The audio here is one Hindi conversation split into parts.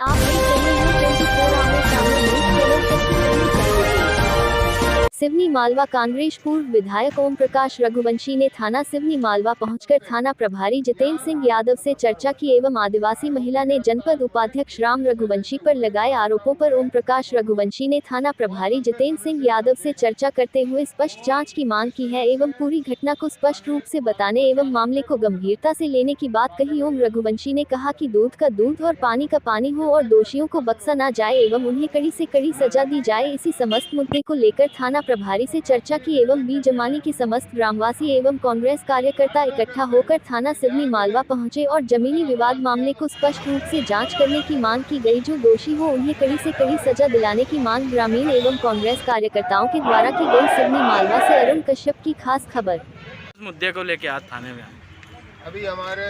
आप देख रहे हैं 24 आवर सामने न्यूज़ चैनल सबसे पहले खबरों से। सिवनी मालवा कांग्रेस पूर्व विधायक ओम प्रकाश रघुवंशी ने थाना सिवनी मालवा पहुंचकर थाना प्रभारी जितेंद्र सिंह यादव से चर्चा की एवं आदिवासी महिला ने जनपद उपाध्यक्ष राम रघुवंशी पर लगाए आरोपों पर ओम प्रकाश रघुवंशी ने थाना प्रभारी जितेंद्र सिंह यादव से चर्चा करते हुए स्पष्ट जांच की मांग की है एवं पूरी घटना को स्पष्ट रूप से बताने एवं मामले को गंभीरता से लेने की बात कही। ओम रघुवंशी ने कहा कि दूध का दूध और पानी का पानी हो और दोषियों को बख्शा न जाए एवं उन्हें कड़ी से कड़ी सजा दी जाए। इसी समस्त मुद्दे को लेकर थाना प्रभारी से चर्चा की एवं बी जमानी की समस्त ग्रामवासी एवं कांग्रेस कार्यकर्ता इकट्ठा होकर थाना सिवनी मालवा पहुंचे और जमीनी विवाद मामले को स्पष्ट रूप से जांच करने की मांग की गई। जो दोषी हो उन्हें कड़ी से कड़ी सजा दिलाने की मांग ग्रामीण एवं कांग्रेस कार्यकर्ताओं के द्वारा की गई। सिवनी मालवा से अरुण कश्यप की खास खबर। इस मुद्दे को लेकर आज थाने में अभी हमारे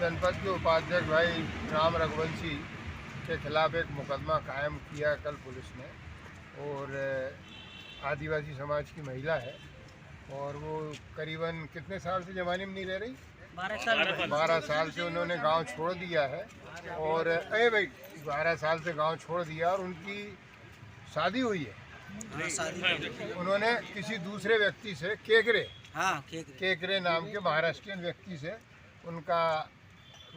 जनपद के उपाध्यक्ष भाई राम रघुवंशी के खिलाफ एक मुकदमा कायम किया कल पुलिस ने, और आदिवासी समाज की महिला है और वो करीबन कितने साल से जमाने में नहीं रह रही, 12 साल से उन्होंने गांव छोड़ दिया है। और 12 साल से गांव छोड़ दिया और उनकी शादी हुई है। उन्होंने किसी दूसरे व्यक्ति से केकरे नाम के महाराष्ट्रियन व्यक्ति से उनका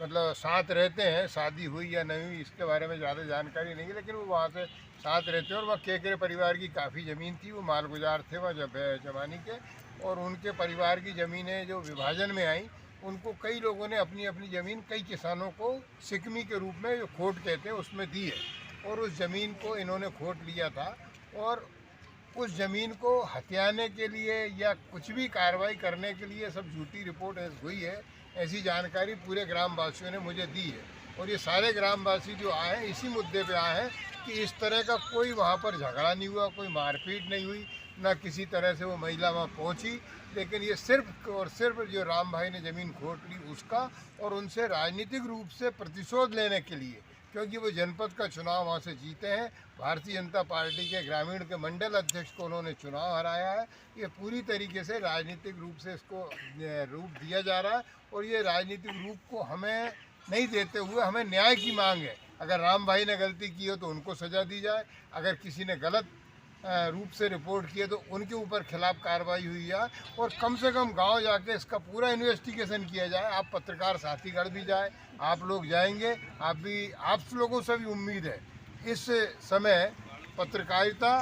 मतलब साथ रहते हैं। शादी हुई या नहीं हुई इसके बारे में ज़्यादा जानकारी नहीं है, लेकिन वो वहाँ से साथ रहते हैं। और वह केकरे परिवार की काफ़ी ज़मीन थी, वो मालगुजार थे वह जब जमानी के, और उनके परिवार की ज़मीनें जो विभाजन में आई उनको कई लोगों ने अपनी अपनी ज़मीन कई किसानों को सिकमी के रूप में जो खोट कहते हैं उसमें दी है। और उस ज़मीन को इन्होंने खोट लिया था और उस ज़मीन को हथियाने के लिए या कुछ भी कार्रवाई करने के लिए सब झूठी रिपोर्ट हुई है, ऐसी जानकारी पूरे ग्रामवासियों ने मुझे दी है। और ये सारे ग्रामवासी जो आए हैं इसी मुद्दे पे आए हैं कि इस तरह का कोई वहाँ पर झगड़ा नहीं हुआ, कोई मारपीट नहीं हुई, ना किसी तरह से वो महिला वहाँ पहुँची। लेकिन ये सिर्फ और सिर्फ जो राम भाई ने ज़मीन खोट ली उसका, और उनसे राजनीतिक रूप से प्रतिशोध लेने के लिए, क्योंकि वो जनपद का चुनाव वहाँ से जीते हैं। भारतीय जनता पार्टी के ग्रामीण के मंडल अध्यक्ष को उन्होंने चुनाव हराया है। ये पूरी तरीके से राजनीतिक रूप से इसको रूप दिया जा रहा है, और ये राजनीतिक रूप को हमें नहीं देते हुए हमें न्याय की मांग है। अगर राम भाई ने गलती की हो तो उनको सज़ा दी जाए, अगर किसी ने गलत रूप से रिपोर्ट किए तो उनके ऊपर खिलाफ कार्रवाई हुई है, और कम से कम गांव जाके इसका पूरा इन्वेस्टिगेशन किया जाए। आप पत्रकार साथीगढ़ भी जाए, आप लोग जाएंगे, आप लोगों से भी उम्मीद है। इस समय पत्रकारिता,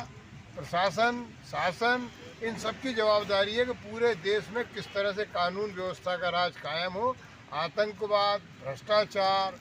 प्रशासन, शासन, इन सब की जवाबदारी है कि पूरे देश में किस तरह से कानून व्यवस्था का राज कायम हो। आतंकवाद, भ्रष्टाचार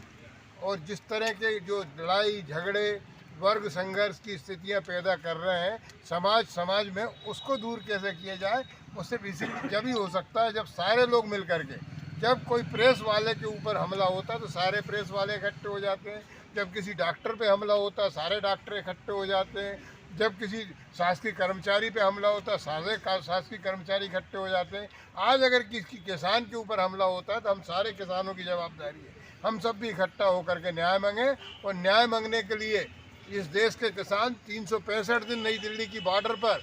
और जिस तरह के जो लड़ाई झगड़े, वर्ग संघर्ष की स्थितियां पैदा कर रहे हैं समाज में, उसको दूर कैसे किया जाए। उससे बेसिकली जब ही हो सकता है जब सारे लोग मिल करके, जब कोई प्रेस वाले के ऊपर हमला होता है तो सारे प्रेस वाले इकट्ठे हो जाते हैं, जब किसी डॉक्टर पे हमला होता है सारे डॉक्टर इकट्ठे हो जाते हैं, जब किसी शासकीय कर्मचारी पे हमला होता है सारे शासकीय कर्मचारी इकट्ठे हो जाते हैं। आज अगर किसी किसान के ऊपर हमला होता है तो हम सारे किसानों की जवाबदारी है, हम सब भी इकट्ठा होकर के न्याय मांगें। और न्याय मांगने के लिए इस देश के किसान 365 दिन नई दिल्ली की बॉर्डर पर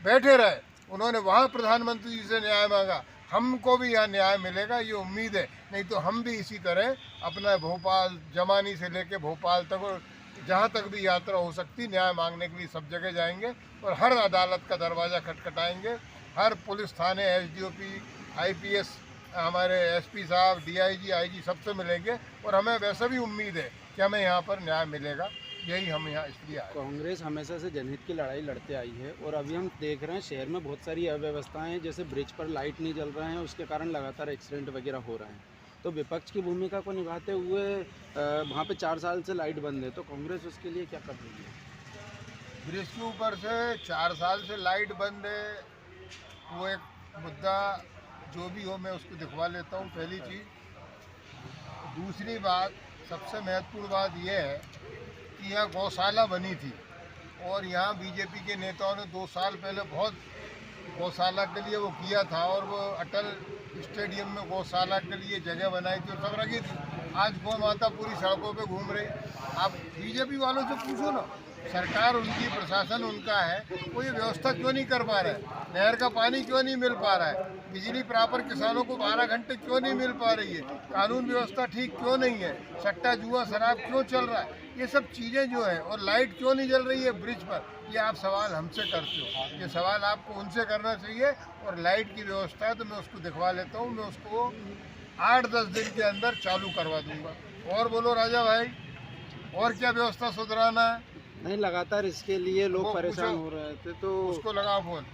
बैठे रहे, उन्होंने वहाँ प्रधानमंत्री जी से न्याय मांगा। हमको भी यहाँ न्याय मिलेगा ये उम्मीद है, नहीं तो हम भी इसी तरह अपना भोपाल, जमानी से लेके भोपाल तक और जहाँ तक भी यात्रा हो सकती न्याय मांगने के लिए सब जगह जाएंगे, और हर अदालत का दरवाज़ा खटखटाएंगे। हर पुलिस थाने, एसडीओपी, आईपीएस, हमारे एसपी साहब, डीआईजी, आईजी सबसे मिलेंगे, और हमें वैसे भी उम्मीद है कि हमें यहाँ पर न्याय मिलेगा। यही हम यहाँ इसलिए आए। कांग्रेस हमेशा से जनहित की लड़ाई लड़ते आई है, और अभी हम देख रहे हैं शहर में बहुत सारी अव्यवस्थाएं हैं, जैसे ब्रिज पर लाइट नहीं जल रहे हैं, उसके कारण लगातार एक्सीडेंट वगैरह हो रहे हैं। तो विपक्ष की भूमिका को निभाते हुए वहाँ पे 4 साल से लाइट बंद है, तो कांग्रेस उसके लिए क्या कर रही है? ब्रिज के ऊपर से 4 साल से लाइट बंद है, वो एक मुद्दा जो भी हो मैं उसको दिखवा लेता हूँ, पहली चीज़। दूसरी बात, सबसे महत्वपूर्ण बात यह है कि यहाँ गौशाला बनी थी, और यहाँ बीजेपी के नेताओं ने 2 साल पहले बहुत गौशाला के लिए वो किया था, और वो अटल स्टेडियम में गौशाला के लिए जगह बनाई थी और सब रखी थी। आज गौ माता पूरी सड़कों पे घूम रही। आप बीजेपी वालों से पूछो ना, सरकार उनकी, प्रशासन उनका है, वो ये व्यवस्था क्यों नहीं कर पा रहा है? नहर का पानी क्यों नहीं मिल पा रहा है? बिजली प्रॉपर किसानों को 12 घंटे क्यों नहीं मिल पा रही है? कानून व्यवस्था ठीक क्यों नहीं है? सट्टा जुआ शराब क्यों चल रहा है? ये सब चीज़ें जो है, और लाइट क्यों नहीं जल रही है ब्रिज पर, ये आप सवाल हमसे करते हो। ये सवाल आपको उनसे करना चाहिए। और लाइट की व्यवस्था है तो मैं उसको दिखवा लेता हूँ, मैं उसको 8-10 दिन के अंदर चालू करवा दूंगा। और बोलो राजा भाई, और क्या व्यवस्था सुधराना है? नहीं, लगातार इसके लिए वो लोग परेशान पूछो, हो रहे थे, तो उसको लगाओ फोन,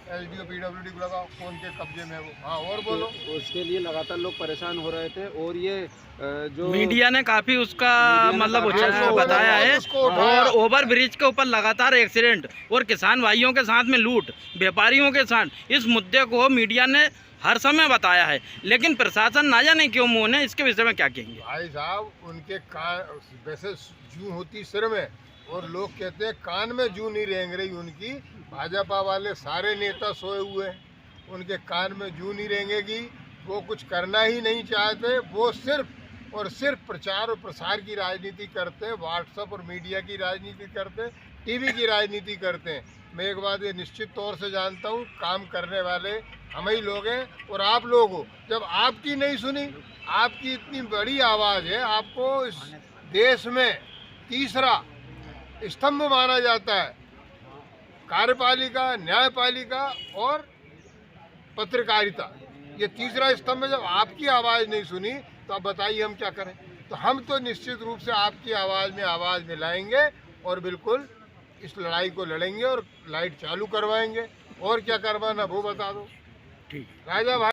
एसडीओ पीडब्ल्यूडी को लगाओ, फोन के कब्जे में है वो। हाँ, और बोलो। उसके लिए लगातार लोग परेशान हो रहे थे। और ये जो मीडिया ने काफी उसका मीडिया ने मतलब काफी उसको बताया है। उसको उठाया। और ओवर ब्रिज के ऊपर लगातार एक्सीडेंट और किसान भाइयों के साथ में लूट, व्यापारियों के साथ, इस मुद्दे को मीडिया ने हर समय बताया है, लेकिन प्रशासन ना जाने क्यों मुंह है। इसके विषय में क्या कहेंगे? भाई साहब, उनके कान वैसे जूं होती सिर में, और लोग कहते हैं कान में जूं नहीं रेंग रही उनकी। भाजपा वाले सारे नेता सोए हुए हैं, उनके कान में जूं नहीं रेंगेगी। वो कुछ करना ही नहीं चाहते, वो सिर्फ और सिर्फ प्रचार और प्रसार की राजनीति करते हैं, व्हाट्सएप और मीडिया की राजनीति करते हैं, टीवी की राजनीति करते हैं। मैं एक बात ये निश्चित तौर से जानता हूँ, काम करने वाले हम ही लोग हैं और आप लोग हो। जब आपकी नहीं सुनी, आपकी इतनी बड़ी आवाज़ है, आपको इस देश में तीसरा स्तंभ माना जाता है, कार्यपालिका, न्यायपालिका और पत्रकारिता, ये तीसरा स्तंभ। जब आपकी आवाज़ नहीं सुनी तो आप बताइए हम क्या करें? तो हम तो निश्चित रूप से आपकी आवाज़ मिलाएंगे और बिल्कुल इस लड़ाई को लड़ेंगे और लाइट चालू करवाएंगे। और क्या करवाना वो बता दो। ठीक। राजा भाई